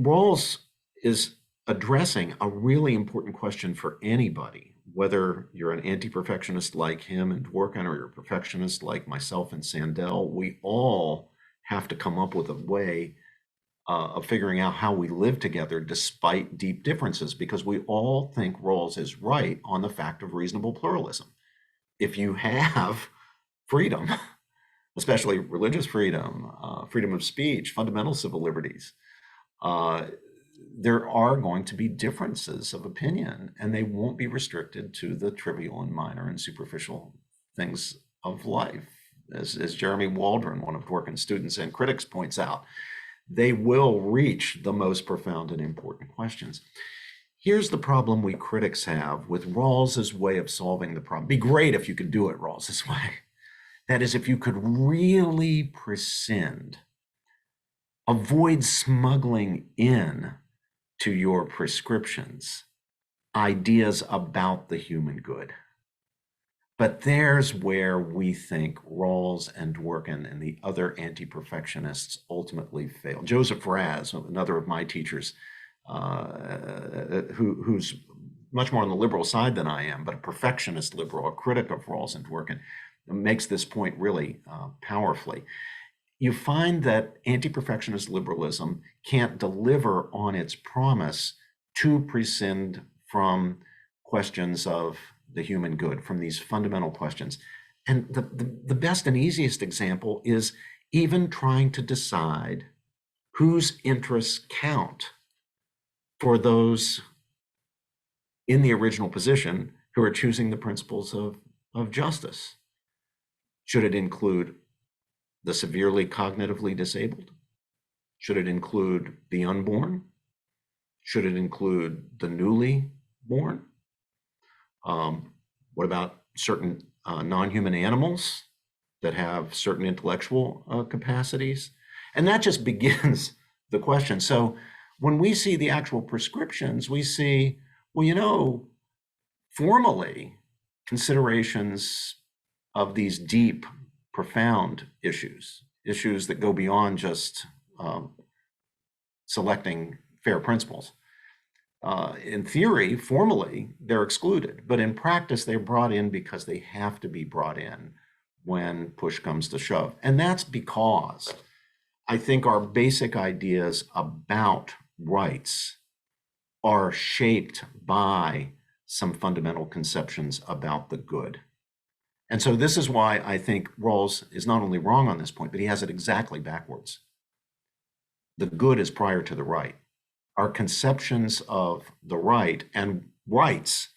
Rawls is addressing a really important question for anybody, whether you're an anti-perfectionist like him and Dworkin, or you're a perfectionist like myself and Sandel. We all have to come up with a way of figuring out how we live together despite deep differences, because we all think Rawls is right on the fact of reasonable pluralism. If you have freedom, especially religious freedom, freedom of speech, fundamental civil liberties, there are going to be differences of opinion, and they won't be restricted to the trivial and minor and superficial things of life. As Jeremy Waldron, one of Dworkin's students and critics, points out, they will reach the most profound and important questions. Here's the problem we critics have with Rawls's way of solving the problem. It'd be great if you could do it Rawls's way. That is, if you could really prescind, avoid smuggling in to your prescriptions ideas about the human good. But there's where we think Rawls and Dworkin and the other anti-perfectionists ultimately fail. Joseph Raz, another of my teachers, who's much more on the liberal side than I am, but a perfectionist liberal, a critic of Rawls and Dworkin, makes this point really powerfully. You find that anti-perfectionist liberalism can't deliver on its promise to prescind from questions of the human good, from these fundamental questions. And the best and easiest example is even trying to decide whose interests count for those in the original position who are choosing the principles of justice. Should it include the severely cognitively disabled? Should it include the unborn? Should it include the newly born? What about certain non-human animals that have certain intellectual capacities? And that just begins the question. So when we see the actual prescriptions, we see, well, formally, considerations of these deep, profound issues that go beyond just selecting fair principles. In theory, formally, they're excluded, but in practice, they're brought in because they have to be brought in when push comes to shove. And that's because I think our basic ideas about rights are shaped by some fundamental conceptions about the good. And so this is why I think Rawls is not only wrong on this point, but he has it exactly backwards. The good is prior to the right. Our conceptions of the right and rights,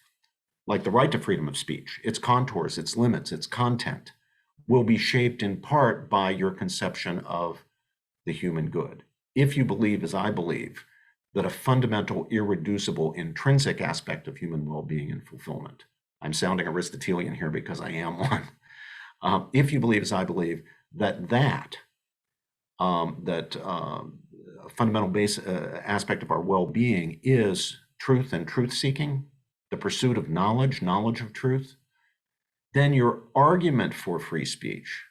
like the right to freedom of speech, its contours, its limits, its content, will be shaped in part by your conception of the human good. If you believe, as I believe, that a fundamental, irreducible, intrinsic aspect of human well-being and fulfillment, I'm sounding Aristotelian here because I am one. If you believe, as I believe, that a fundamental base aspect of our well-being is truth and truth-seeking, the pursuit of knowledge of truth, then your argument for free speech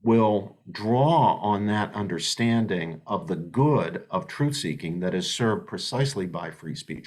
will draw on that understanding of the good of truth-seeking that is served precisely by free speech.